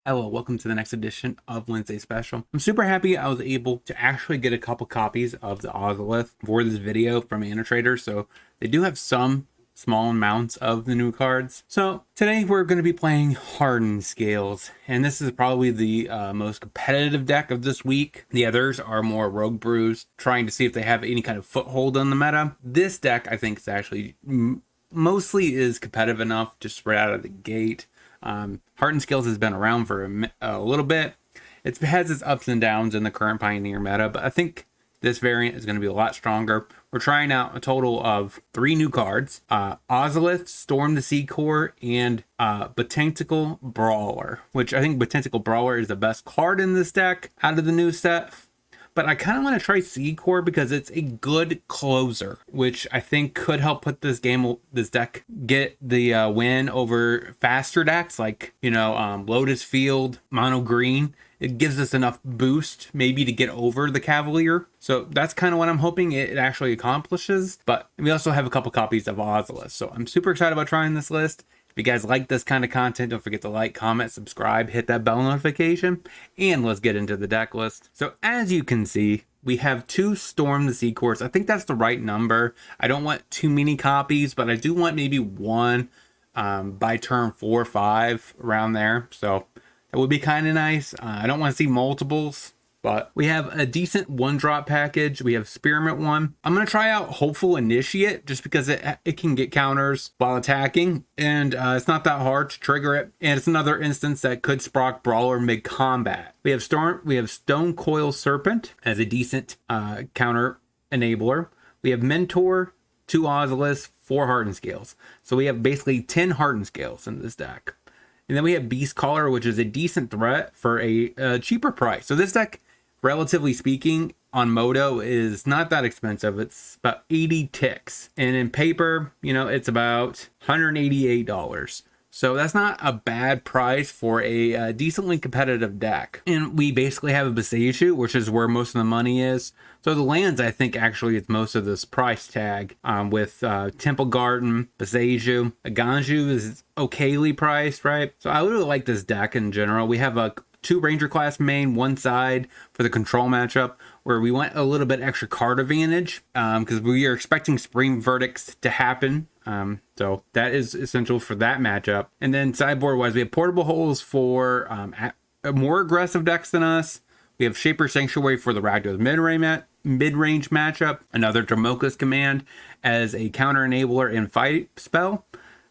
Hello, welcome to the next edition of Wednesday Special. I'm super happy I was able to actually get a couple copies of the Ozolith for this video from Anatrader, so they do have some small amounts of the new cards. So today we're going to be playing Hardened Scales, and this is probably the most competitive deck of this week. The others are more Rogue Brews, trying to see if they have any kind of foothold on the meta. This deck, I think, is actually mostly is competitive enough to spread out of the gate. Hardened Scales has been around for a little bit. It has its ups and downs in the current Pioneer meta, but I think this variant is going to be a lot stronger. We're trying out a total of 3 new cards. Ozolith, Storm the Sea Core, and Botanical Brawler, which I think Botanical Brawler is the best card in this deck out of the new set. But I kind of want to try Sea Core because it's a good closer, which I think could help put this deck get the win over faster decks like, Lotus Field, Mono Green. It gives us enough boost maybe to get over the Cavalier. So that's kind of what I'm hoping it actually accomplishes. But we also have a couple copies of Ozolith. So I'm super excited about trying this list. If you guys like this kind of content, don't forget to like, comment, subscribe, hit that bell notification, and let's get into the deck list. So as you can see, we have 2 Storm the Sea Cores. I think that's the right number. I don't want too many copies, but I do want maybe 1 by turn 4 or 5 around there. So that would be kind of nice. I don't want to see multiples. But we have a decent 1-drop package. We have Spearmint 1. I'm going to try out Hopeful Initiate just because it can get counters while attacking. And it's not that hard to trigger it. And it's another instance that could sprock Brawler mid-combat. We have Stone Coil Serpent as a decent counter enabler. We have Mentor, 2 Ozoliths, 4 Hardened Scales. So we have basically 10 Hardened Scales in this deck. And then we have Beast Caller, which is a decent threat for a cheaper price. So this deck, relatively speaking, on Moto is not that expensive. It's about 80 ticks. And in paper, it's about $188. So that's not a bad price for a decently competitive deck. And we basically have a Beseiju, which is where most of the money is. So the lands, I think, actually is most of this price tag with Temple Garden, Beseiju. Ganju is okayly priced, right? So I really like this deck in general. We have a 2 Ranger class main, 1 side for the control matchup, where we want a little bit extra card advantage because we are expecting Spring Verdicts to happen. So that is essential for that matchup. And then sideboard wise, we have Portable Holes for more aggressive decks than us. We have Shaper Sanctuary for the Rakdos mid-range matchup. Another Dramoka's Command as a counter enabler and fight spell.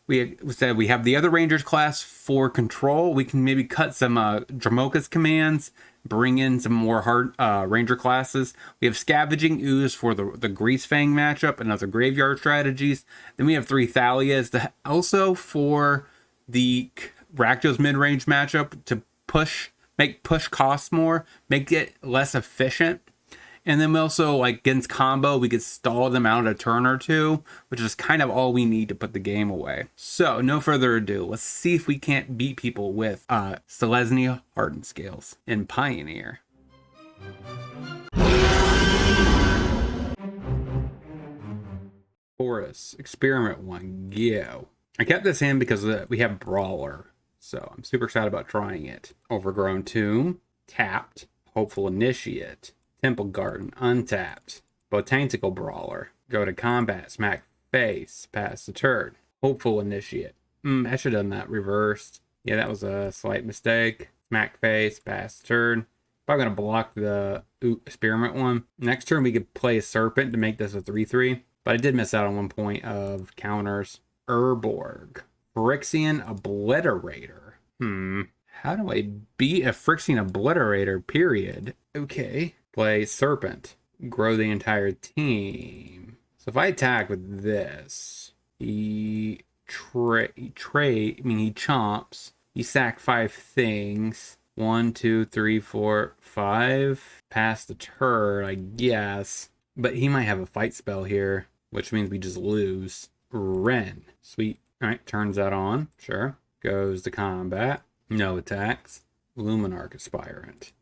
We said we have the other Rangers class for control. We can maybe cut some Dramoka's commands, bring in some more hard Ranger classes. We have Scavenging Ooze for the Grease Fang matchup and other graveyard strategies. Then we have 3 Thalias also for the Rakdos mid-range matchup to make push costs more, make it less efficient. And then we also, against combo, we could stall them out a turn or 2, which is kind of all we need to put the game away. So, no further ado, let's see if we can't beat people with Selesnya Hardened Scales in Pioneer. Horus, Experiment 1, go. I kept this in because we have Brawler, so I'm super excited about trying it. Overgrown Tomb, tapped. Hopeful Initiate. Temple Garden, untapped. Botanical Brawler. Go to combat, smack face, pass the turn. Hopeful Initiate. I should have done that reversed. Yeah, that was a slight mistake. Smack face, pass the turn. Probably going to block the Experiment 1. Next turn, we could play a Serpent to make this a 3-3. But I did miss out on 1 point of counters. Urborg. Phyrexian Obliterator. How do I beat a Phyrexian Obliterator, period? Okay. Play Serpent. Grow the entire team. So if I attack with this, he chomps. He sack 5 things. 1, 2, 3, 4, 5. Pass the turn, I guess. But he might have a fight spell here, which means we just lose. Ren. Sweet. Alright, turns that on. Sure. Goes to combat. No attacks. Luminarch Aspirant.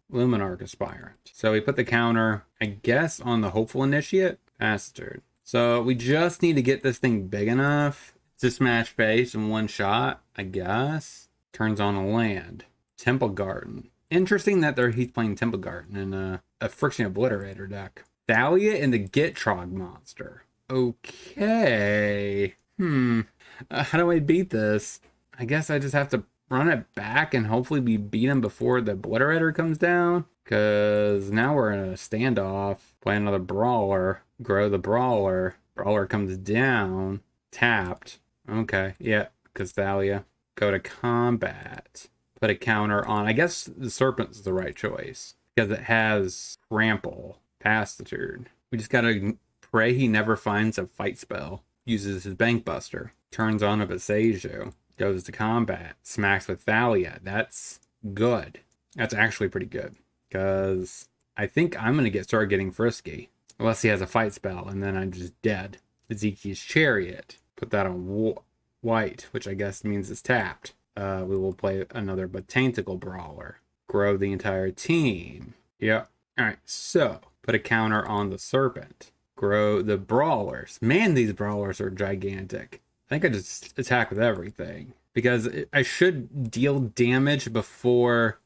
So we put the counter, I guess, on the Hopeful Initiate. Bastard. So we just need to get this thing big enough to smash face in 1 shot, I guess. Turns on a land. Temple Garden. Interesting that he's playing Temple Garden in a Friction Obliterator deck. Thalia and the Gitrog monster. Okay. How do I beat this? I guess I just have to run it back and hopefully we beat him before the Obliterator comes down. Because now we're in a standoff. Play another Brawler. Grow the Brawler. Brawler comes down. Tapped. Okay, yeah, because Thalia. Go to combat. Put a counter on. I guess the Serpent's the right choice. Because it has Trample. Pass the turn. We just gotta pray he never finds a fight spell. Uses his Bank Buster. Turns on a Beseiju. Goes to combat. Smacks with Thalia. That's good. That's actually pretty good. Because I think I'm going to start getting frisky. Unless he has a fight spell, and then I'm just dead. Ezekiel's Chariot. Put that on white, which I guess means it's tapped. We will play another Botanical Brawler. Grow the entire team. Yep. Alright, so put a counter on the Serpent. Grow the Brawlers. Man, these Brawlers are gigantic. I think I just attack with everything. Because I should deal damage before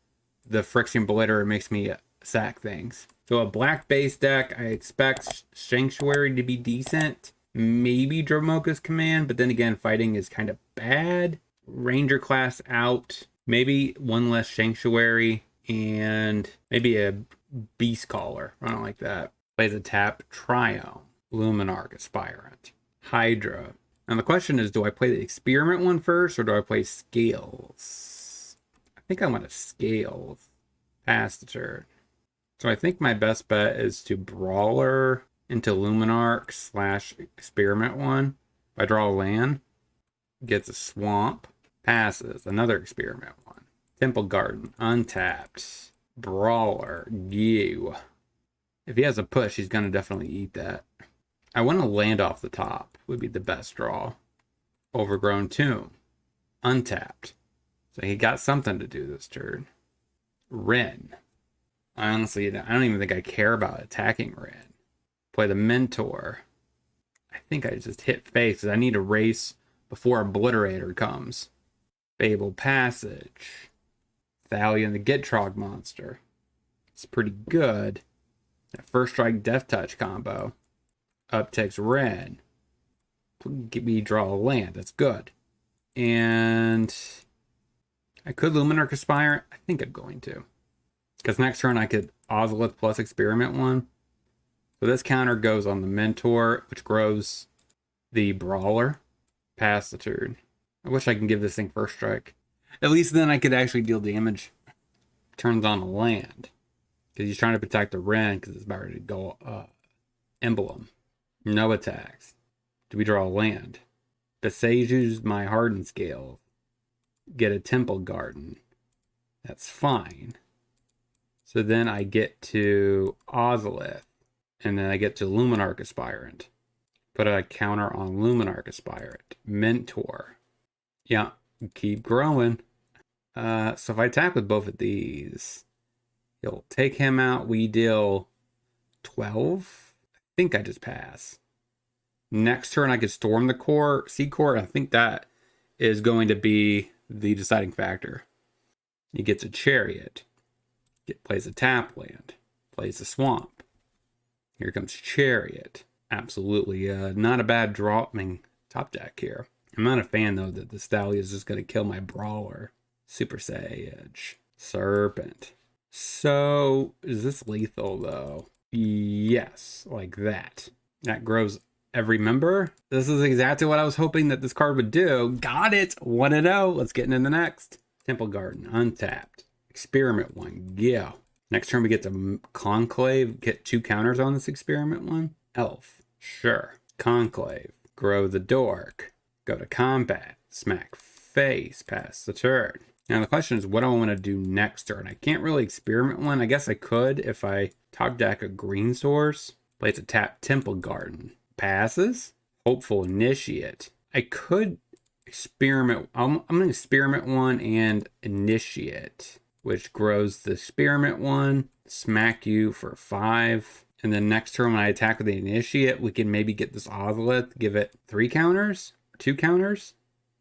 the Friction Blitter makes me sack things. So a black base deck, I expect Sanctuary to be decent. Maybe Dromoka's Command, but then again, fighting is kind of bad. Ranger class out. Maybe one less Sanctuary and maybe a Beast Caller. I don't like that. Plays a tap Triome, Luminarch Aspirant, Hydra. Now the question is, do I play the Experiment one first or do I play Scales? I think I want to Scales. Pass the turn. So I think my best bet is to Brawler into Luminarch / Experiment one. If I draw a land, gets a Swamp, passes, another Experiment one. Temple Garden, untapped. Brawler, you. If he has a push, he's going to definitely eat that. I want to land off the top, would be the best draw. Overgrown Tomb, untapped. So he got something to do this turn. Ren. I honestly don't even think I care about attacking Ren. Play the Mentor. I think I just hit face because I need a race before Obliterator comes. Fable Passage. Thalia and the Gitrog monster. It's pretty good. That First Strike Death Touch combo. Upticks Ren. We draw a land. That's good. And I could Luminarch Aspire. I think I'm going to. Because next turn I could Ozolith plus Experiment one. So this counter goes on the Mentor, which grows the Brawler. Pass the turn. I wish I can give this thing First Strike. At least then I could actually deal damage. Turns on a land. Because he's trying to protect the Ren because it's about ready to go Emblem. No attacks. Do we draw a land? Besieges my Hardened Scale. Get a Temple Garden. That's fine. So then I get to Ozolith. And then I get to Luminarch Aspirant. Put a counter on Luminarch Aspirant. Mentor. Yeah, keep growing. So if I attack with both of these, he'll take him out. We deal 12. I think I just pass. Next turn I could Storm the Sea Court. I think that is going to be the deciding factor. He gets a Chariot. Plays a tap land. Plays a Swamp. Here comes Chariot. Absolutely not a bad draw. I mean, top deck here. I'm not a fan, though, that the Thalia is just going to kill my Brawler. Super Sage. Serpent. So, is this lethal, though? Yes, like that. That grows every member. This is exactly what I was hoping that this card would do. Got it! 1-0. Let's get into the next. Temple Garden, untapped. Experiment one, yeah. Next turn we get to Conclave. Get 2 counters on this Experiment one. Elf, sure. Conclave, grow the Dork. Go to combat. Smack face, pass the turn. Now the question is, what do I want to do next turn? I can't really Experiment one. I guess I could if I top deck a green source. Plays a tap Temple Garden. Passes. Hopeful Initiate. I could Experiment. I'm going to Experiment one and Initiate, which grows the Experiment one. Smack you for 5. And then next turn when I attack with the Initiate, we can maybe get this Ozolith, give it 3 counters, 2 counters.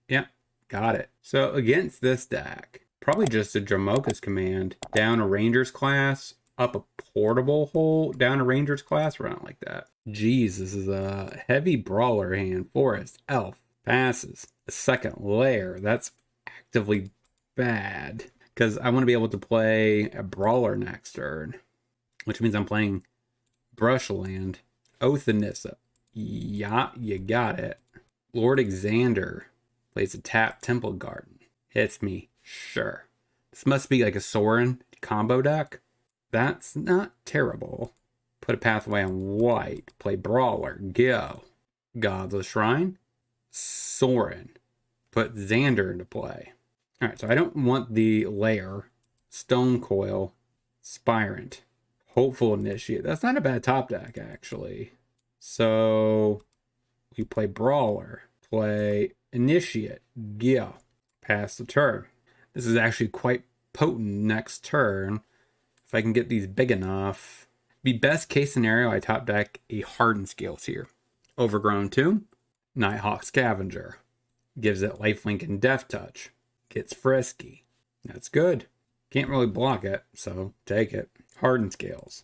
Yeah, got it. So against this deck, Probably just a Dromoka's command. Down a Ranger's class, up a portable hole, down a Ranger's class, run it like that. Jeez, this is a heavy brawler hand. Forest, elf, passes. A second lair. That's actively bad. Because I want to be able to play a brawler next turn. Which means I'm playing Brushland. Oath of Nissa. Yeah, you got it. Lord Xander plays a tap Temple Garden. Hits me. Sure. This must be like a Sorin combo deck. That's not terrible. Put a pathway on white. Play Brawler. Go. Godless Shrine. Sorin. Put Xander into play. Alright, so I don't want the lair. Stone Coil. Spirant. Hopeful Initiate. That's not a bad top deck, actually. So we play Brawler. Play Initiate. Go. Pass the turn. This is actually quite potent next turn. If I can get these big enough. Be best case scenario, I top deck a Hardened Scales here. Overgrown Tomb. Nighthawk Scavenger. Gives it lifelink and death touch. Gets frisky. That's good. Can't really block it, so take it. Hardened Scales.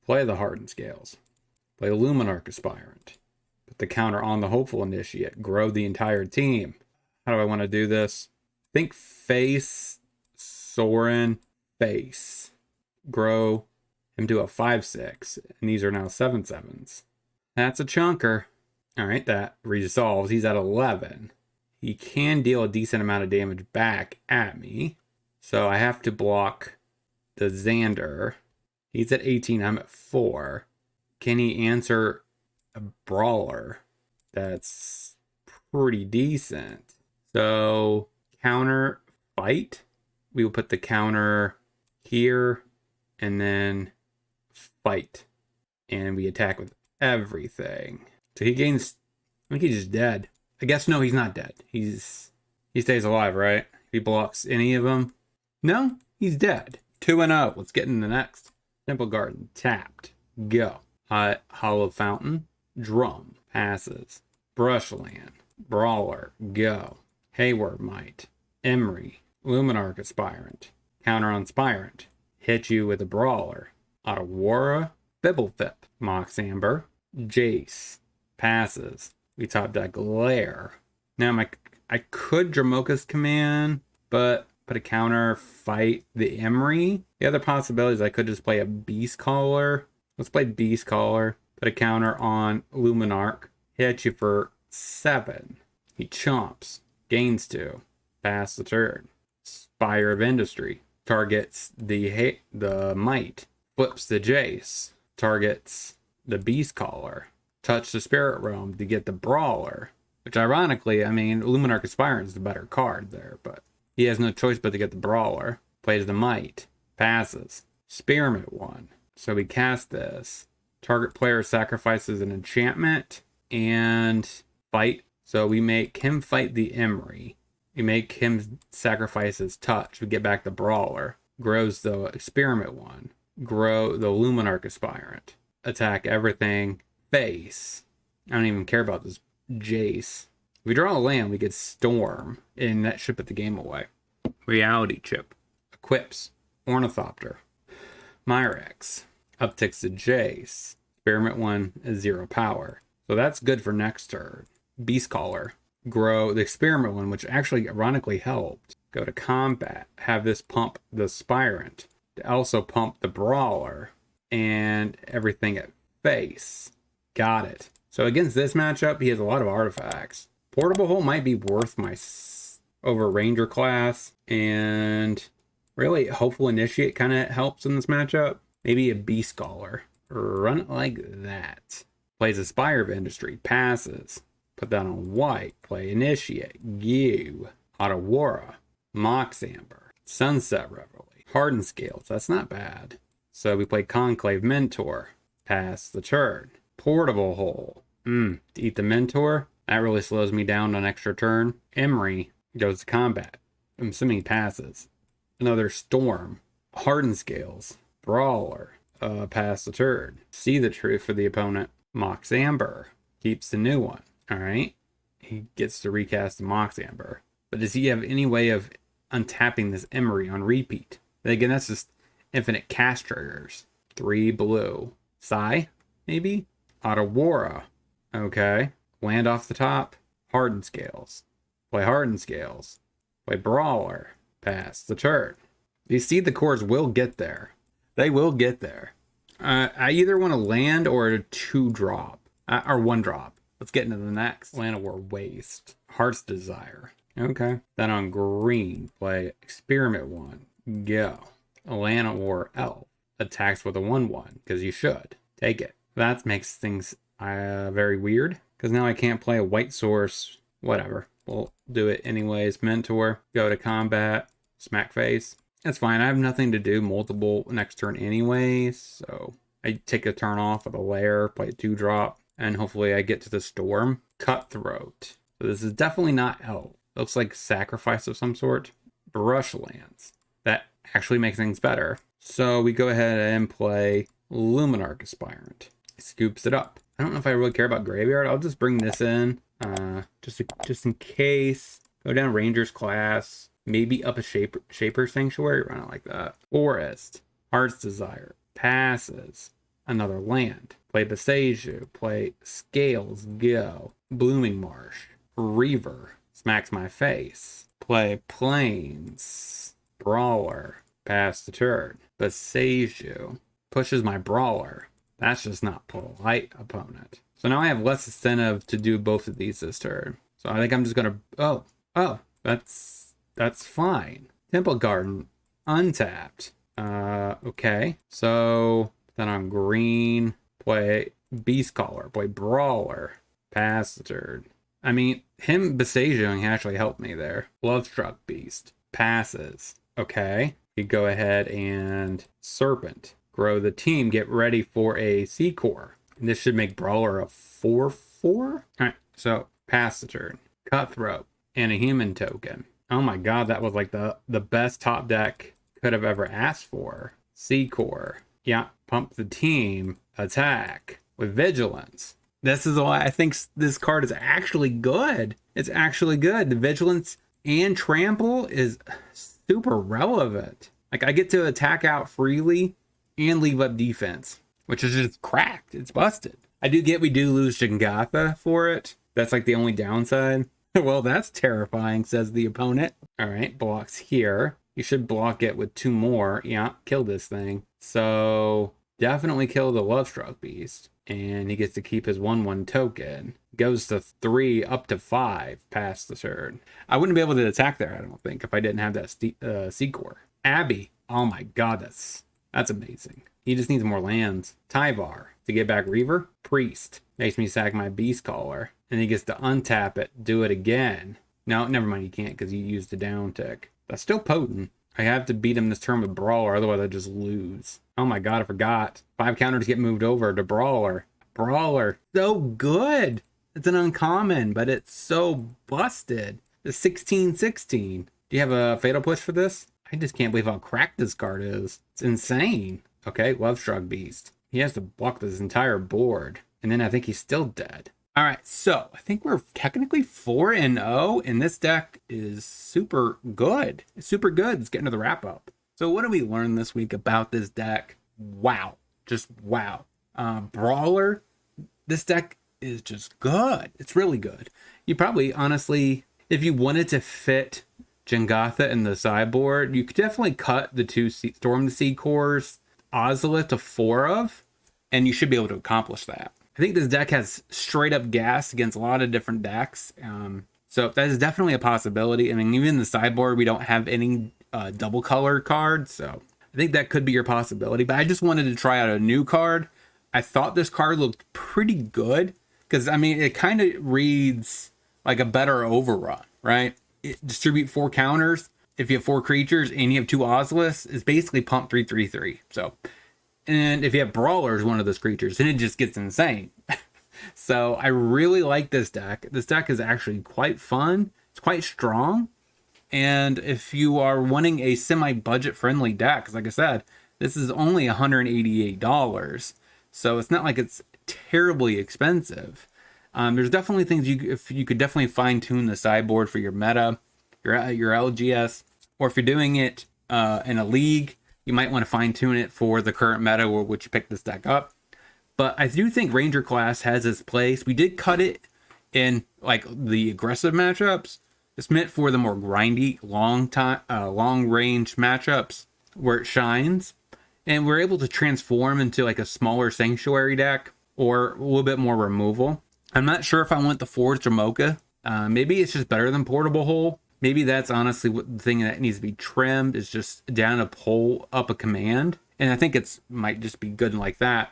Play the Hardened Scales. Play Luminarch Aspirant. Put the counter on the Hopeful Initiate. Grow the entire team. How do I want to do this? Think face, Sorin, face. Grow him to a 5/6. And these are now 7/7s. That's a chunker. Alright, that resolves. He's at 11. He can deal a decent amount of damage back at me. So I have to block the Xander. He's at 18. I'm at 4. Can he answer a Brawler? That's pretty decent. So counter fight. We will put the counter here and then fight. And we attack with everything. So he gains, I think he's just dead. I guess no, he's not dead. He stays alive, right? If he blocks any of them. No, he's dead. 2-0. Let's get in the next. Temple Garden. Tapped. Go. Hollow Fountain. Drum. Passes. Brushland. Brawler. Go. Hayward Might. Emery. Luminarch Aspirant. Counter on Spirant. Hit you with a Brawler. Otawara. Bibblefip. Mox Amber. Jace. Passes. We top deck Lair. Now I could Dromoka's command, but put a counter, fight the Emery. The other possibility is I could just play a Beast Caller. Let's play Beast Caller. Put a counter on Luminarch. Hit you for 7. He chomps. Gains 2. Pass the turn. Spire of Industry. Targets the Might. Flips the Jace. Targets the Beast Caller. Touch the Spirit Realm to get the Brawler. Which ironically, I mean, Luminarch Aspirant is the better card there, but he has no choice but to get the Brawler. Plays the Might. Passes. Spearmint 1. So we cast this. Target player sacrifices an enchantment and fight. So we make him fight the Emery. We make him sacrifice his touch. We get back the Brawler. Grows the Experiment 1. Grow the Luminarch Aspirant. Attack everything. Face. I don't even care about this Jace. If we draw a land, we get Storm, and that should put the game away. Reality Chip. Equips. Ornithopter. Myrex. Upticks the Jace. Experiment 1 is 0 power. So that's good for next turn. Beast Caller. Grow the Experiment 1, which actually ironically helped. Go to combat. Have this pump the Spirant. To also pump the Brawler. And everything at face. Got it. So against this matchup, he has a lot of artifacts. Portable Hole might be worth my over Ranger class. And really, Hopeful Initiate kind of helps in this matchup. Maybe a Beast Caller. Run it like that. Plays a Spire of Industry. Passes. Put that on white. Play Initiate. You. Otawara. Mox Amber. Sunset Reveille. Hardened Scales. That's not bad. So we play Conclave Mentor. Pass the turn. Portable Hole. To eat the Mentor. That really slows me down on extra turn. Emery goes to combat. I'm assuming he passes. Another Storm. Hardened Scales. Brawler. Pass the turn. See the truth for the opponent. Mox Amber. Keeps the new one. Alright. He gets to recast the Mox Amber. But does he have any way of untapping this Emery on repeat. And again, that's just infinite cast triggers. 3 blue. Psy, maybe? Otawara. Okay. Land off the top. Hardened Scales. Play Hardened Scales. Play Brawler. Pass the turn. You see the cores will get there. They will get there. I either want to land or a 2-drop. Or 1-drop. Let's get into the next. Llanowar Waste. Heart's Desire. Okay. Then on green, play Experiment 1. Go. Llanowar Elf. Attacks with a 1/1, because you should. Take it. That makes things very weird, because now I can't play a white source. Whatever. We'll do it anyways. Mentor. Go to combat. Smack face. That's fine. I have nothing to do multiple next turn anyways, so I take a turn off with a lair, play a 2-drop, and hopefully I get to the storm. Cutthroat. So this is definitely not Elf. Looks like sacrifice of some sort. Brushlands. That actually makes things better. So we go ahead and play Luminarch Aspirant. Scoops it up. I don't know if I really care about Graveyard. I'll just bring this in just in case. Go down Ranger's class. Maybe up a Shaper Sanctuary. Run it like that. Forest. Heart's Desire. Passes. Another land. Play Beseiju. Play Scales. Go. Blooming Marsh. Reaver. Smacks my face. Play Plains. Brawler. Pass the turn. Beseiju. Pushes my Brawler. That's just not polite, opponent. So now I have less incentive to do both of these this turn. So I think I'm just gonna... Oh, that's fine. Temple Garden, untapped. Okay. So then on green, play Beast Caller, play Brawler, pass the turn. I mean, him Besiegeing actually helped me there. Lovestruck Beast, passes. Okay. You go ahead and Serpent. Grow the team, get ready for a C-Core. This should make Brawler a 4/4. Alright, so pass the turn. Cutthroat and a human token. Oh my god, that was like the best top deck could have ever asked for. C-Core. Yeah, pump the team. Attack with Vigilance. This is why I think this card is actually good. It's actually good. The Vigilance and Trample is super relevant. Like, I get to attack out freely and leave up defense, which is just cracked. It's busted. We do lose Jangotha for it. That's like the only downside. Well, that's terrifying, says the opponent. All right, blocks here. You should block it with 2 more. Yeah, kill this thing. So definitely kill the Lovestruck Beast. And he gets to keep his 1/1 token. Goes to 3 up to 5 past the turn. I wouldn't be able to attack there, I don't think, if I didn't have that C-Core. Abby. Oh my god, that's amazing. He just needs more lands. Tyvar. To get back Reaver. Priest. Makes me sack my Beast Caller. And he gets to untap it. Do it again. No, never mind, you can't because you used a down tick. That's still potent. I have to beat him this turn with Brawler, otherwise I just lose. Oh my god, I forgot. 5 counters get moved over to Brawler. Brawler. So good. It's an uncommon, but it's so busted. The 16/16. Do you have a Fatal Push for this? I just can't believe how cracked this card is. It's insane. Okay, Lovestruck Beast. He has to block this entire board. And then I think he's still dead. All right, so I think we're technically 4-0, and this deck is super good. It's super good. Let's get into the wrap up. So what did we learn this week about this deck? Wow. Just wow. Brawler, this deck is just good. It's really good. You probably, honestly, if you wanted to fit Jangotha in the sideboard, you could definitely cut the 2 Storm the Sea cores, Ozolith to 4 of, and you should be able to accomplish that. I think this deck has straight up gas against a lot of different decks. So that is definitely a possibility. I mean, even in the sideboard, we don't have any double color cards. So I think that could be your possibility. But I just wanted to try out a new card. I thought this card looked pretty good. Because, I mean, it kind of reads like a better overrun, right? Distribute 4 counters. If you have 4 creatures and you have 2 Ozoliths, it's basically pump 3/3/3. So, and if you have Brawlers, one of those creatures, then it just gets insane. So I really like this deck. This deck is actually quite fun. It's quite strong. And if you are wanting a semi-budget friendly deck, because like I said, this is only $188. So it's not like it's terribly expensive. There's definitely things you could definitely fine tune the sideboard for your meta, your LGS. or if you're doing it in a league, you might want to fine tune it for the current meta or which you pick this deck up. But I do think Ranger class has its place. We did cut it in like the aggressive matchups. It's meant for the more grindy, long range matchups where it shines. And we're able to transform into like a smaller sanctuary deck or a little bit more removal. I'm not sure if I want the Forged Jamocha. Maybe it's just better than Portable Hole. Maybe that's honestly what the thing that needs to be trimmed is just down a pull, up a command. And I think it's might just be good like that.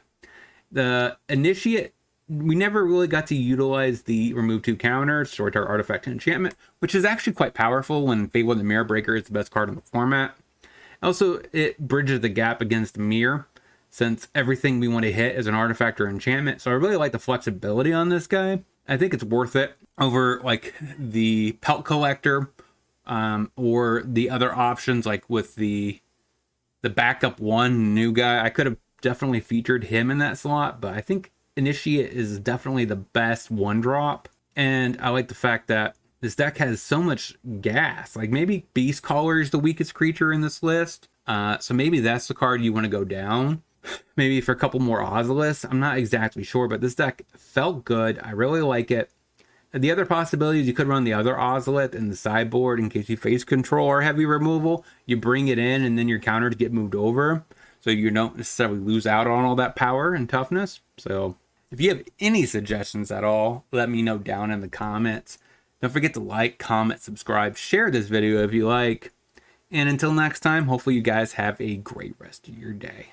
The Initiate, we never really got to utilize the remove 2 counters, store target artifact and enchantment, which is actually quite powerful when Fable the Mirror Breaker is the best card in the format. Also, it bridges the gap against Mirror, since everything we want to hit is an artifact or enchantment. So I really like the flexibility on this guy. I think it's worth it over like the Pelt Collector or the other options, like with the backup one new guy. I could have definitely featured him in that slot, but I think Initiate is definitely the best 1-drop. And I like the fact that this deck has so much gas. Like maybe Beast Caller is the weakest creature in this list. So maybe that's the card you want to go down. Maybe for a couple more Ozoliths. I'm not exactly sure, but this deck felt good. I really like it. The other possibilities, you could run the other Ozolith in the sideboard in case you face control or heavy removal. You bring it in and then your counters get moved over. So you don't necessarily lose out on all that power and toughness. So if you have any suggestions at all, let me know down in the comments. Don't forget to like, comment, subscribe, share this video if you like. And until next time, hopefully you guys have a great rest of your day.